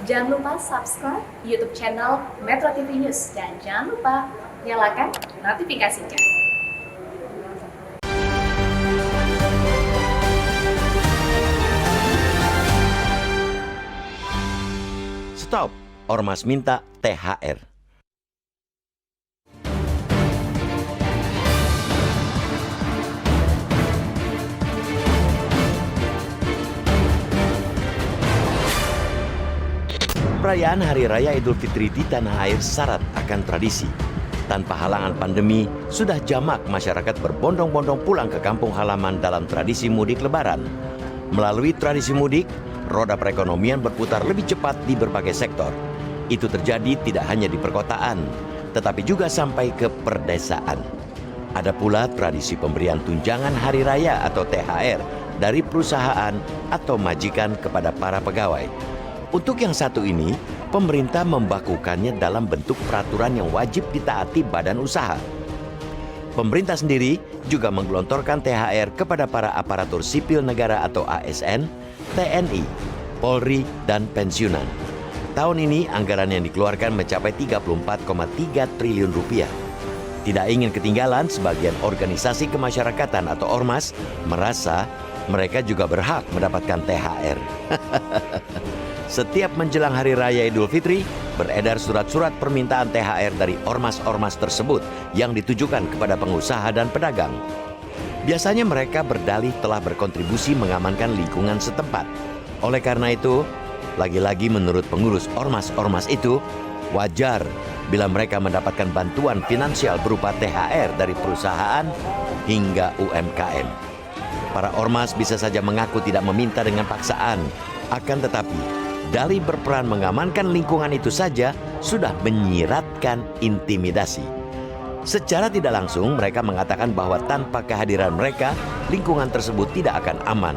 Jangan lupa subscribe YouTube channel Metro TV News dan jangan lupa nyalakan notifikasinya. Stop, ormas minta THR. Perayaan Hari Raya Idul Fitri di tanah air syarat akan tradisi. Tanpa halangan pandemi, sudah jamak masyarakat berbondong-bondong pulang ke kampung halaman dalam tradisi mudik Lebaran. Melalui tradisi mudik, roda perekonomian berputar lebih cepat di berbagai sektor. Itu terjadi tidak hanya di perkotaan, tetapi juga sampai ke perdesaan. Ada pula tradisi pemberian tunjangan Hari Raya atau THR dari perusahaan atau majikan kepada para pegawai. Untuk yang satu ini, pemerintah membakukannya dalam bentuk peraturan yang wajib ditaati badan usaha. Pemerintah sendiri juga menggelontorkan THR kepada para aparatur sipil negara atau ASN, TNI, Polri, dan pensiunan. Tahun ini anggaran yang dikeluarkan mencapai 34,3 triliun rupiah. Tidak ingin ketinggalan, sebagian organisasi kemasyarakatan atau ormas merasa mereka juga berhak mendapatkan THR. Setiap menjelang Hari Raya Idul Fitri, beredar surat-surat permintaan THR dari ormas-ormas tersebut yang ditujukan kepada pengusaha dan pedagang. Biasanya mereka berdalih telah berkontribusi mengamankan lingkungan setempat. Oleh karena itu, lagi-lagi menurut pengurus ormas-ormas itu, wajar bila mereka mendapatkan bantuan finansial berupa THR dari perusahaan hingga UMKM. Para ormas bisa saja mengaku tidak meminta dengan paksaan, akan tetapi dalih berperan mengamankan lingkungan itu saja sudah menyiratkan intimidasi. Secara tidak langsung mereka mengatakan bahwa tanpa kehadiran mereka, lingkungan tersebut tidak akan aman.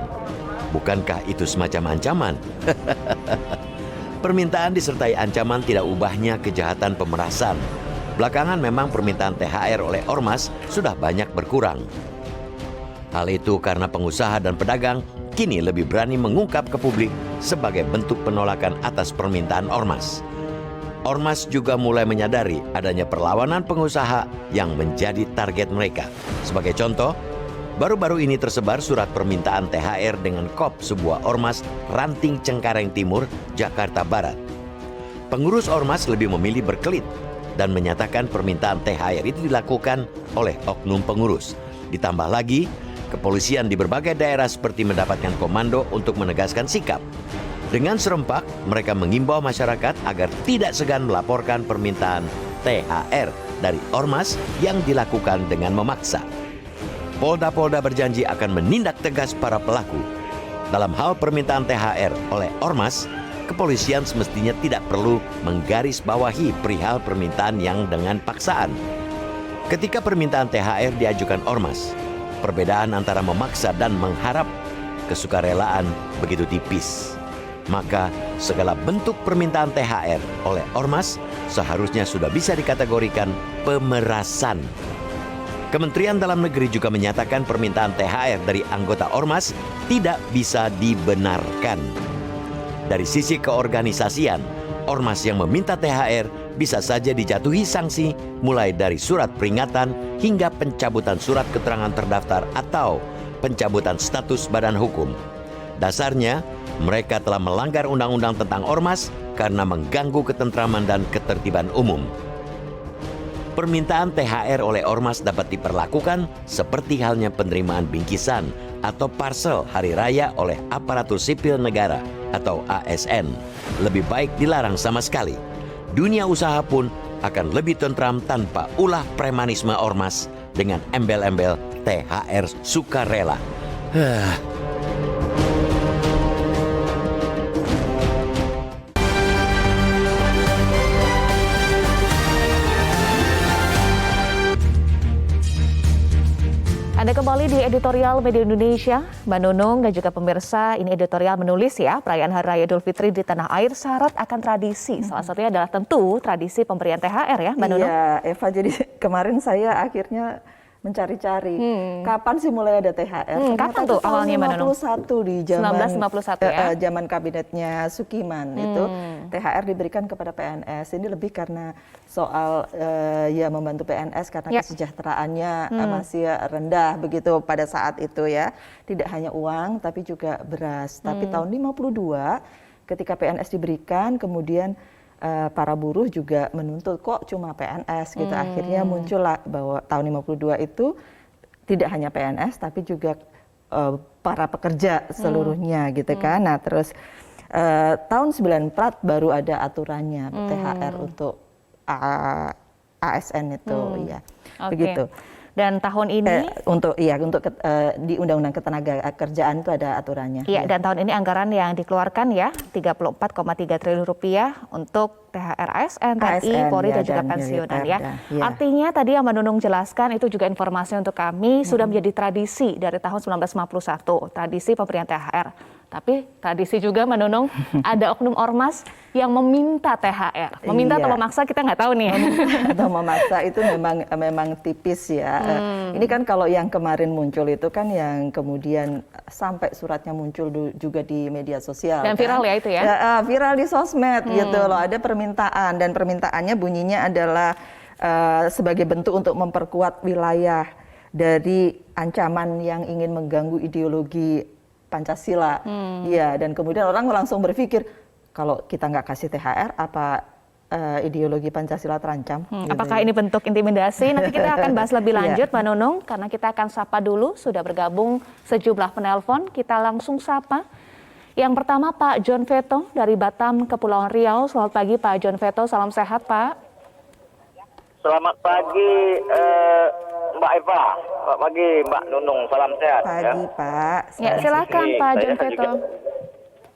Bukankah itu semacam ancaman? Permintaan disertai ancaman tidak ubahnya kejahatan pemerasan. Belakangan memang permintaan THR oleh ormas sudah banyak berkurang. Hal itu karena pengusaha dan pedagang kini lebih berani mengungkap ke publik sebagai bentuk penolakan atas permintaan ormas. Ormas juga mulai menyadari adanya perlawanan pengusaha yang menjadi target mereka. Sebagai contoh, baru-baru ini tersebar surat permintaan THR dengan kop sebuah ormas Ranting Cengkareng Timur, Jakarta Barat. Pengurus ormas lebih memilih berkelit dan menyatakan permintaan THR itu dilakukan oleh oknum pengurus. Ditambah lagi, kepolisian di berbagai daerah seperti mendapatkan komando untuk menegaskan sikap. Dengan serempak, mereka mengimbau masyarakat agar tidak segan melaporkan permintaan THR dari ormas yang dilakukan dengan memaksa. Polda-polda berjanji akan menindak tegas para pelaku. Dalam hal permintaan THR oleh ormas, kepolisian semestinya tidak perlu menggarisbawahi perihal permintaan yang dengan paksaan. Ketika permintaan THR diajukan ormas, perbedaan antara memaksa dan mengharap kesukarelaan begitu tipis. Maka segala bentuk permintaan THR oleh ormas seharusnya sudah bisa dikategorikan pemerasan. Kementerian Dalam Negeri juga menyatakan permintaan THR dari anggota ormas tidak bisa dibenarkan. Dari sisi keorganisasian, ormas yang meminta THR bisa saja dijatuhi sanksi mulai dari surat peringatan hingga pencabutan surat keterangan terdaftar atau pencabutan status badan hukum. Dasarnya, mereka telah melanggar undang-undang tentang ormas karena mengganggu ketentraman dan ketertiban umum. Permintaan THR oleh ormas dapat diperlakukan seperti halnya penerimaan bingkisan atau parsel hari raya oleh aparatur sipil negara atau ASN. Lebih baik dilarang sama sekali. Dunia usaha pun akan lebih tentram tanpa ulah premanisme ormas dengan embel-embel THR sukarela. Anda kembali di editorial Media Indonesia, Mbak Nunung dan juga pemirsa. Ini editorial menulis ya, perayaan Hari Raya Idul Fitri di tanah air syarat akan tradisi. Salah satunya adalah tentu tradisi pemberian THR ya, Mbak Nunung. Iya, Eva. Jadi kemarin saya akhirnya mencari-cari kapan sih mulai ada THR. Kapan tuh awalnya Mbak Nunung? 1951 di zaman 1951 ya. Zaman kabinetnya Sukiman itu THR diberikan kepada PNS. Ini lebih karena soal ya membantu PNS karena kesejahteraannya masih rendah begitu pada saat itu ya. Tidak hanya uang tapi juga beras. Tapi tahun 52 ketika PNS diberikan, kemudian para buruh juga menuntut kok cuma PNS gitu. Akhirnya muncullah bahwa tahun 52 itu tidak hanya PNS tapi juga para pekerja seluruhnya gitu kan. Nah terus tahun 94 baru ada aturannya THR untuk ASN itu ya. Begitu. Dan tahun ini untuk di Undang-Undang Ketenagakerjaan itu ada aturannya. Iya, dan tahun ini anggaran yang dikeluarkan ya 34,3 triliun rupiah untuk THR ASN, TNI, Polri dan juga pensiunan ya. Artinya tadi yang Mbak Nunung jelaskan itu juga informasi untuk kami sudah menjadi tradisi dari tahun 1951, tradisi pemberian THR. Tapi tradisi juga Mbak Nunung ada oknum ormas yang meminta THR. Meminta atau memaksa kita nggak tahu nih. Atau memaksa itu memang tipis ya. Ini kan kalau yang kemarin muncul itu kan yang kemudian sampai suratnya muncul juga di media sosial. Dan viral ya itu ya? Viral di sosmed gitu loh. Ada permintaan dan permintaannya bunyinya adalah sebagai bentuk untuk memperkuat wilayah dari ancaman yang ingin mengganggu ideologi Pancasila. Ya, dan kemudian orang langsung berpikir kalau kita nggak kasih THR apa ideologi Pancasila terancam. Apakah ini bentuk intimidasi? Nanti kita akan bahas lebih lanjut Mbak Nunung karena kita akan sapa dulu, sudah bergabung sejumlah penelpon. Kita langsung sapa. Yang pertama Pak John Veto dari Batam, Kepulauan Riau. Selamat pagi Pak John Veto, salam sehat Pak. Selamat pagi Mbak Eva, selamat pagi Mbak Nunung, salam sehat. Pagi Pak. Ya silakan Pak John Veto.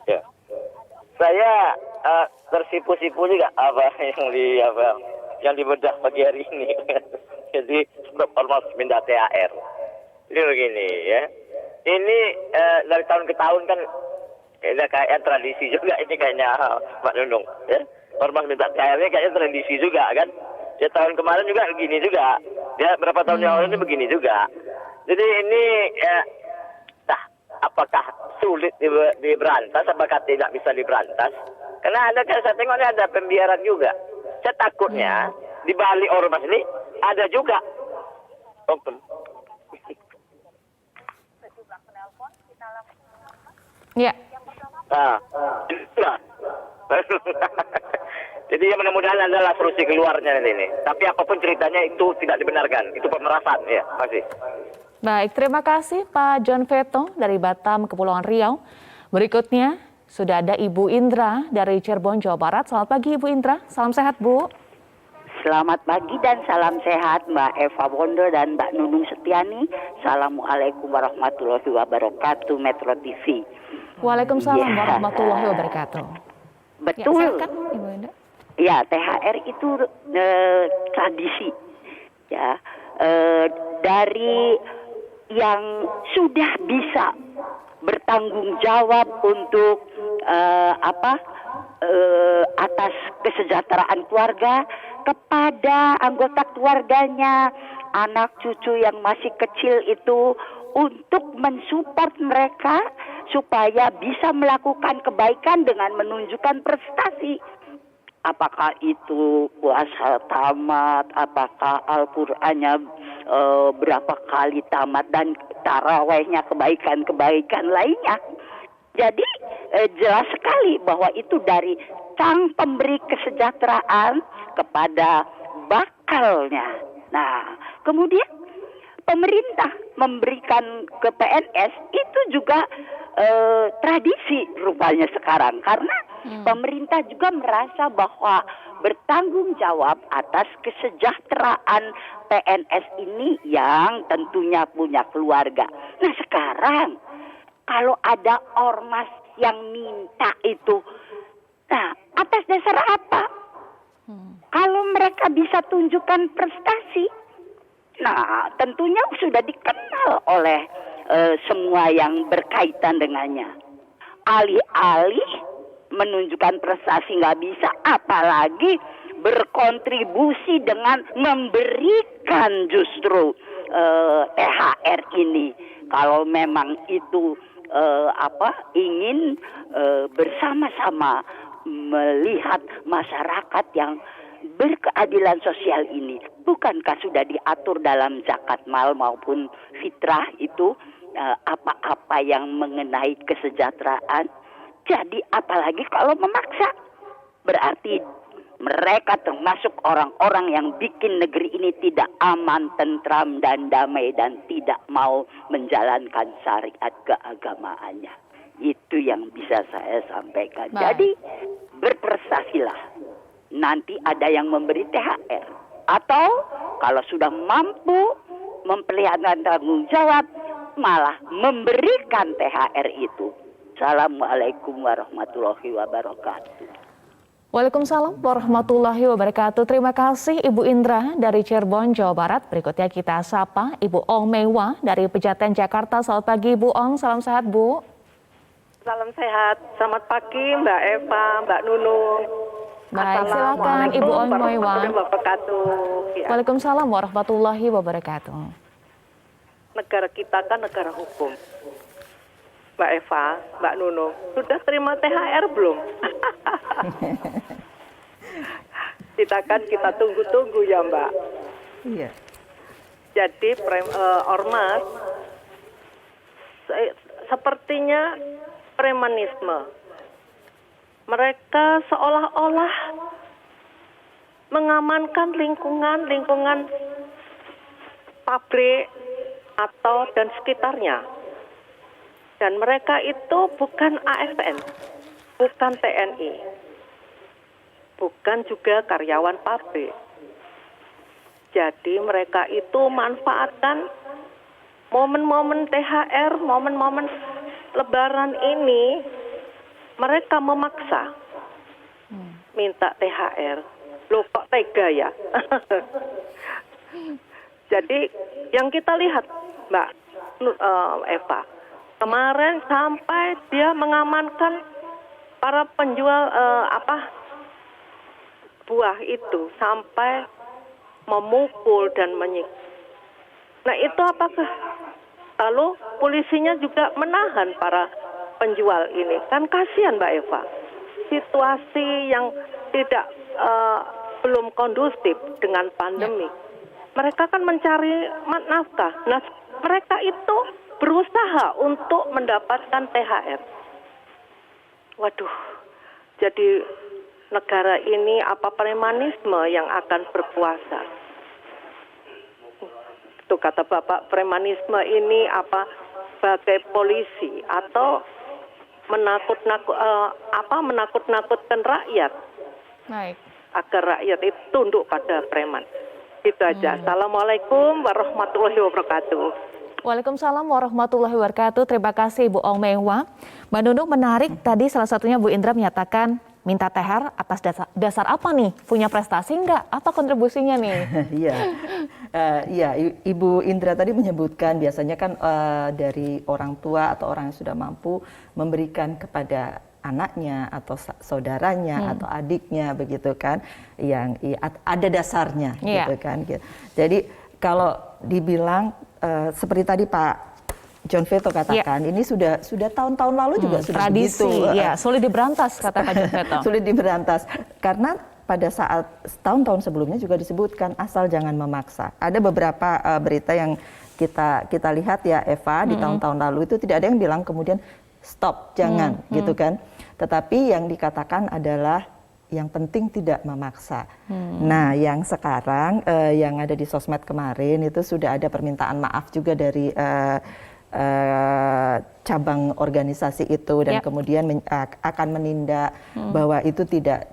Ya, saya tersipu-sipu juga apa yang dibedah pagi hari ini. Jadi ormas minta THR. Ini begini ya. Ini dari tahun ke tahun kan kayak tradisi juga ini kayaknya Mbak Nunung. Ya. Ormas minta THR-nya kayaknya tradisi juga kan. Ya tahun kemarin juga begini juga. Ya berapa tahun yang lalu ini begini juga. Jadi ini apakah sulit diberantas, apakah tidak bisa diberantas? Karena saya tengok ini ada pembiaran juga. Saya takutnya di balik ormas ini ada juga Ya. Jadi yang mudah-mudahan adalah solusi keluarnya ini. Tapi apapun ceritanya itu tidak dibenarkan. Itu pemerasan. Ya, makasih. Baik, terima kasih Pak John Veto dari Batam, Kepulauan Riau. Berikutnya sudah ada Ibu Indra dari Cirebon, Jawa Barat. Selamat pagi Ibu Indra, salam sehat Bu. Selamat pagi dan salam sehat Mbak Eva Bondo dan Mbak Nunung Setiani. Assalamualaikum warahmatullahi wabarakatuh, Metro TV. Waalaikumsalam warahmatullahi wabarakatuh. Betul. Ya, silakan Ibu Indra. Ya, THR itu tradisi. Ya, dari yang sudah bisa bertanggung jawab untuk atas kesejahteraan keluarga kepada anggota keluarganya, anak cucu yang masih kecil itu untuk mensupport mereka supaya bisa melakukan kebaikan dengan menunjukkan prestasi. Apakah itu puasa tamat, apakah Al-Qur'annya berapa kali tamat, dan tarawehnya kebaikan-kebaikan lainnya. Jadi jelas sekali bahwa itu dari sang pemberi kesejahteraan kepada bakalnya. Nah, kemudian pemerintah memberikan ke PNS itu juga tradisi rupanya sekarang, karena pemerintah juga merasa bahwa bertanggung jawab atas kesejahteraan PNS ini yang tentunya punya keluarga. Nah sekarang kalau ada ormas yang minta itu, nah atas dasar apa? Kalau mereka bisa tunjukkan prestasi, nah tentunya sudah dikenal oleh semua yang berkaitan dengannya. Alih-alih menunjukkan prestasi nggak bisa, apalagi berkontribusi dengan memberikan justru THR ini. Kalau memang itu ingin bersama-sama melihat masyarakat yang berkeadilan sosial ini, bukankah sudah diatur dalam zakat mal maupun fitrah itu apa-apa yang mengenai kesejahteraan? Jadi apalagi kalau memaksa, berarti mereka termasuk orang-orang yang bikin negeri ini tidak aman, tentram dan damai dan tidak mau menjalankan syariat keagamaannya. Itu yang bisa saya sampaikan. Baik. Jadi berprestasilah. Nanti ada yang memberi THR. Atau kalau sudah mampu memperlihatkan tanggung jawab, malah memberikan THR itu. Assalamualaikum warahmatullahi wabarakatuh. Waalaikumsalam warahmatullahi wabarakatuh. Terima kasih Ibu Indra dari Cirebon, Jawa Barat. Berikutnya kita sapa Ibu Ong Mewa dari Pejaten, Jakarta. Selamat pagi Ibu Ong, salam sehat Bu. Salam sehat, selamat pagi Mbak Eva, Mbak Nunung. Baik, silakan Ibu Ong Mewa. Warahmatullahi wabarakatuh. Ya. Waalaikumsalam warahmatullahi wabarakatuh. Negara kita kan negara hukum. Mbak Eva, Mbak Nunung, sudah terima THR belum? Kita tunggu-tunggu ya Mbak. Iya. Jadi ormas sepertinya premanisme. Mereka seolah-olah mengamankan lingkungan pabrik atau dan sekitarnya. Dan mereka itu bukan ASN, bukan TNI, bukan juga karyawan pabrik. Jadi mereka itu manfaatkan momen-momen THR, momen-momen Lebaran ini, mereka memaksa minta THR. Loh kok tega ya? Jadi yang kita lihat Mbak Eva, kemarin sampai dia mengamankan para penjual buah itu sampai memukul dan menyiksa. Nah itu apakah lalu polisinya juga menahan para penjual ini? Kan kasihan Mbak Eva, situasi yang tidak belum kondusif dengan pandemi. Mereka kan mencari nafkah. Nah mereka itu berusaha untuk mendapatkan THR. Waduh, jadi negara ini apa premanisme yang akan berkuasa? Itu kata Bapak, premanisme ini apa sebagai polisi atau menakut-nakutkan rakyat. Baik. Agar rakyat itu tunduk pada preman. Itu aja. Assalamualaikum warahmatullahi wabarakatuh. Waalaikumsalam warahmatullahi wabarakatuh. Terima kasih Ibu Ong Mewa. Mbak Nunung, menarik tadi salah satunya Bu Indra menyatakan minta THR atas dasar apa nih? Punya prestasi enggak? Apa kontribusinya nih? Iya, Ibu Indra tadi menyebutkan biasanya kan dari orang tua atau orang yang sudah mampu memberikan kepada anaknya atau saudaranya atau adiknya begitu kan, yang ada dasarnya gitu kan. Jadi kalau dibilang seperti tadi Pak John Veto katakan, ini sudah tahun-tahun lalu juga sudah tradisi, begitu. Sulit diberantas kata Pak John Veto. Sulit diberantas karena pada saat tahun-tahun sebelumnya juga disebutkan asal jangan memaksa. Ada beberapa berita yang kita lihat ya Eva di tahun-tahun lalu itu tidak ada yang bilang kemudian stop, jangan gitu kan. Tetapi yang dikatakan adalah yang penting tidak memaksa. Nah, yang sekarang yang ada di sosmed kemarin itu sudah ada permintaan maaf juga dari cabang organisasi itu dan kemudian akan menindak bahwa itu tidak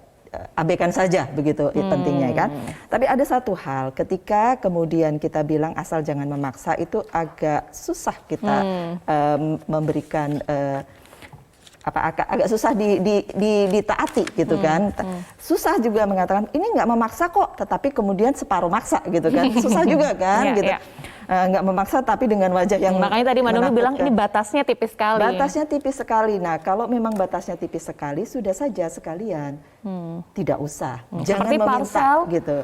abaikan saja begitu pentingnya kan. Tapi ada satu hal, ketika kemudian kita bilang asal jangan memaksa itu agak susah kita memberikan agak susah ditaati gitu kan. Susah juga mengatakan ini nggak memaksa kok, tetapi kemudian separuh maksa gitu kan. Susah juga kan gitu. Nggak memaksa tapi dengan wajah yang makanya tadi Mbak Nunung bilang ini batasnya tipis sekali. Batasnya tipis sekali. Nah kalau memang batasnya tipis sekali sudah saja sekalian tidak usah. Jangan seperti meminta parsel. gitu.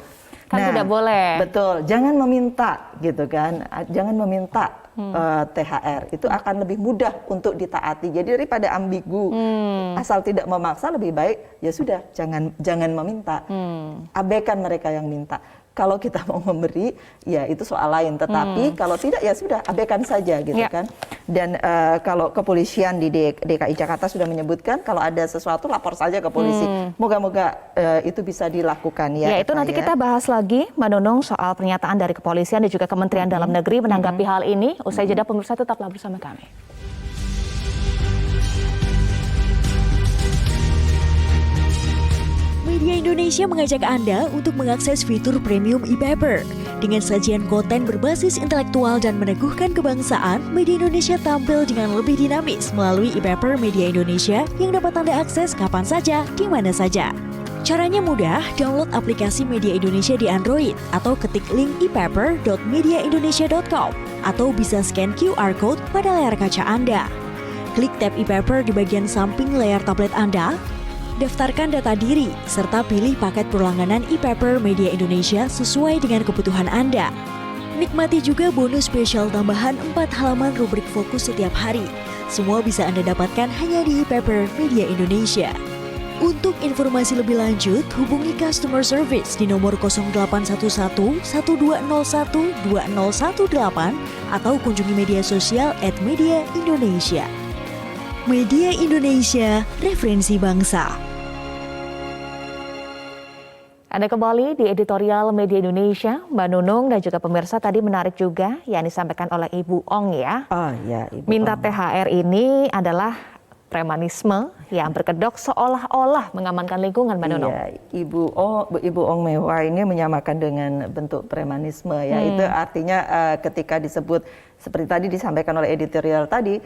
Kan tidak boleh. Betul, jangan meminta gitu kan, jangan meminta THR, itu akan lebih mudah untuk ditaati. Jadi daripada ambigu, asal tidak memaksa, lebih baik ya sudah, jangan meminta, abaikan mereka yang minta. Kalau kita mau memberi, ya itu soal lain. Tetapi kalau tidak, ya sudah, abaikan saja gitu kan. Dan kalau kepolisian di DKI Jakarta sudah menyebutkan, kalau ada sesuatu lapor saja ke polisi. Moga-moga itu bisa dilakukan ya. Ya itu nanti kita bahas lagi, Mbak Nunung, soal pernyataan dari kepolisian dan juga Kementerian Dalam Negeri menanggapi hal ini. Usai jeda, pemirsa tetaplah bersama kami. Media Indonesia mengajak Anda untuk mengakses fitur premium e-paper. Dengan sajian konten berbasis intelektual dan meneguhkan kebangsaan, Media Indonesia tampil dengan lebih dinamis melalui e-paper Media Indonesia yang dapat Anda akses kapan saja, di mana saja. Caranya mudah, download aplikasi Media Indonesia di Android atau ketik link e-paper.mediaindonesia.com atau bisa scan QR code pada layar kaca Anda. Klik tab e-paper di bagian samping layar tablet Anda, daftarkan data diri, serta pilih paket perlangganan e-paper Media Indonesia sesuai dengan kebutuhan Anda. Nikmati juga bonus spesial tambahan 4 halaman rubrik fokus setiap hari. Semua bisa Anda dapatkan hanya di e-paper Media Indonesia. Untuk informasi lebih lanjut, hubungi customer service di nomor 0811 1201 2018 atau kunjungi media sosial @Media Indonesia. Media Indonesia, referensi bangsa. Anda kembali di editorial Media Indonesia, Mbak Nunung dan juga pemirsa. Tadi menarik juga yang disampaikan oleh Ibu Ong ya. Oh ya, Ibu Minta Ong. THR ini adalah premanisme yang berkedok seolah-olah mengamankan lingkungan, Mbak Nunung. Iya, Ibu Ong Mewah ini menyamakan dengan bentuk premanisme ya. Itu artinya ketika disebut seperti tadi disampaikan oleh editorial tadi,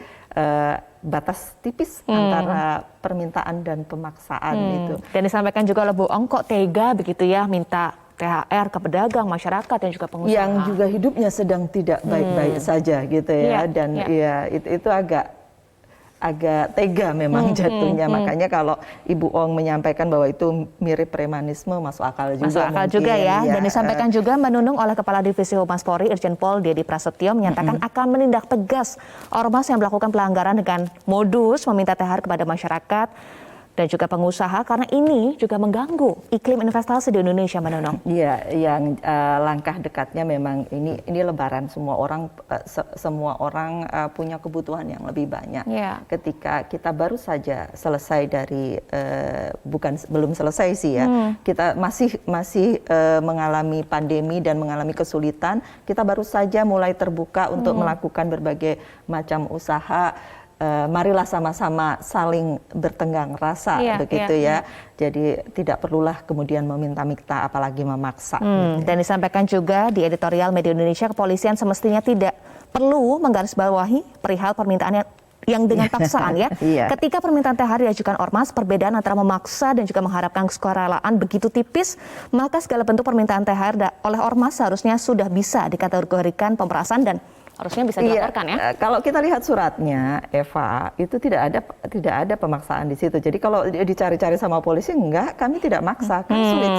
batas tipis antara permintaan dan pemaksaan itu. Dan disampaikan juga oleh Bu Ong, kok tega begitu ya minta THR ke pedagang, masyarakat dan juga pengusaha. Yang juga hidupnya sedang tidak baik-baik saja gitu ya. Dan ya itu agak tega memang jatuhnya. Makanya kalau Ibu Ong menyampaikan bahwa itu mirip premanisme, masuk akal juga. Masuk akal juga ya. Dan disampaikan juga Mbak Nunung oleh Kepala Divisi Humas Polri, Irjen Pol Dedi Prasetyo, menyatakan akan menindak tegas ormas yang melakukan pelanggaran dengan modus meminta THR kepada masyarakat dan juga pengusaha, karena ini juga mengganggu iklim investasi di Indonesia, Mbak Nunung. Iya, yang langkah dekatnya memang ini Lebaran, semua orang punya kebutuhan yang lebih banyak. Ketika kita baru saja selesai dari belum selesai sih ya, kita masih mengalami pandemi dan mengalami kesulitan. Kita baru saja mulai terbuka untuk melakukan berbagai macam usaha. Marilah sama-sama saling bertenggang rasa begitu ya. Jadi tidak perlulah kemudian meminta-minta apalagi memaksa. Dan disampaikan juga di editorial Media Indonesia, kepolisian semestinya tidak perlu menggarisbawahi perihal permintaan yang dengan paksaan ya. Ketika permintaan THR diajukan ormas, perbedaan antara memaksa dan juga mengharapkan kesukarelaan begitu tipis, maka segala bentuk permintaan THR oleh ormas seharusnya sudah bisa dikategorikan pemerasan dan harusnya bisa dilaporkan ya. Kalau kita lihat suratnya, Eva, itu tidak ada pemaksaan di situ. Jadi kalau dicari-cari sama polisi, enggak, kami tidak maksa, kan sulit.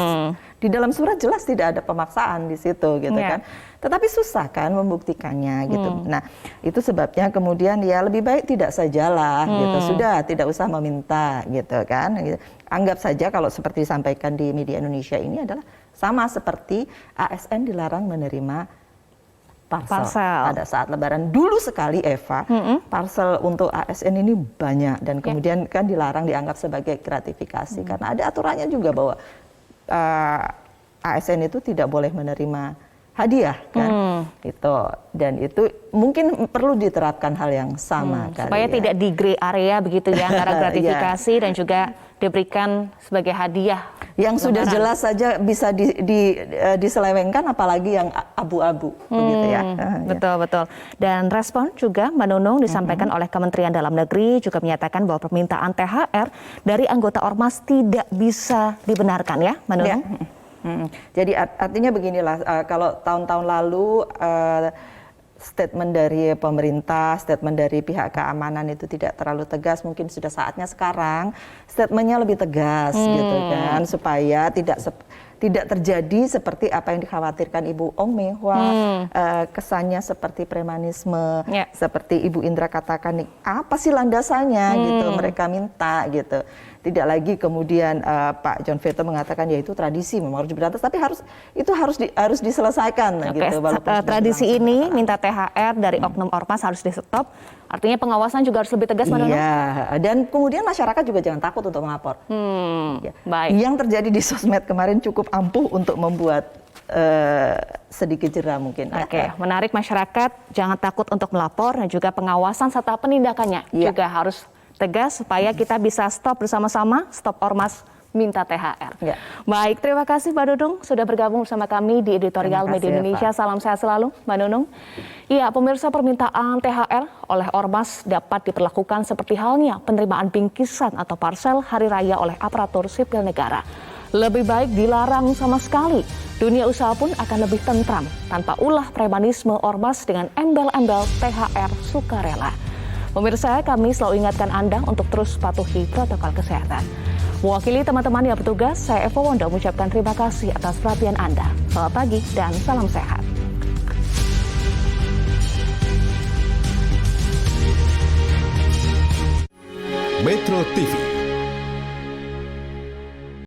Di dalam surat jelas tidak ada pemaksaan di situ, gitu kan. Tetapi susah kan membuktikannya, gitu. Nah, itu sebabnya kemudian ya lebih baik tidak sajalah, gitu. Sudah, tidak usah meminta, gitu kan. Anggap saja kalau seperti disampaikan di Media Indonesia ini adalah sama seperti ASN dilarang menerima parsel pada saat Lebaran. Dulu sekali Eva, parsel untuk ASN ini banyak dan kemudian kan dilarang, dianggap sebagai gratifikasi karena ada aturannya juga bahwa ASN itu tidak boleh menerima hadiah kan. Dan itu mungkin perlu diterapkan hal yang sama supaya tidak di gray area begitu ya antara gratifikasi dan juga diberikan sebagai hadiah yang sudah jelas saja bisa diselewengkan, apalagi yang abu-abu begitu ya. Betul. Dan respon juga Mbak Nunung disampaikan oleh Kementerian Dalam Negeri juga menyatakan bahwa permintaan THR dari anggota ormas tidak bisa dibenarkan ya, Mbak Nunung. Jadi artinya beginilah, kalau tahun-tahun lalu statement dari pemerintah, statement dari pihak keamanan itu tidak terlalu tegas, mungkin sudah saatnya sekarang statementnya lebih tegas gitu kan, supaya tidak terjadi seperti apa yang dikhawatirkan Ibu Ong Mehwa, kesannya seperti premanisme, seperti Ibu Indra katakan, apa sih landasannya gitu, mereka minta gitu. Tidak lagi kemudian Pak John Veto mengatakan ya itu tradisi memang harus diberantas, tapi harus diselesaikan gitu. Tradisi ini minta THR dari oknum ormas harus di stop. Artinya pengawasan juga harus lebih tegas, Mbak Nunung? Iya, dan kemudian masyarakat juga jangan takut untuk melapor. Baik. Yang terjadi di sosmed kemarin cukup ampuh untuk membuat sedikit jera mungkin. Oke, menarik, masyarakat jangan takut untuk melapor, dan juga pengawasan serta penindakannya juga harus tegas supaya kita bisa stop bersama-sama, stop ormas minta THR. Baik, terima kasih Mbak Nunung sudah bergabung bersama kami di Editorial Media Indonesia. Salam sehat selalu, Mbak Nunung. Iya, pemirsa, permintaan THR oleh ormas dapat diperlakukan seperti halnya penerimaan bingkisan atau parsel hari raya oleh aparatur sipil negara. Lebih baik dilarang sama sekali. Dunia usaha pun akan lebih tentram tanpa ulah premanisme ormas dengan embel-embel THR sukarela. Pemirsa, kami selalu ingatkan Anda untuk terus patuhi protokol kesehatan. Mewakili teman-teman yang bertugas, saya Eva Wanda mengucapkan terima kasih atas perhatian Anda. Selamat pagi dan salam sehat. Metro TV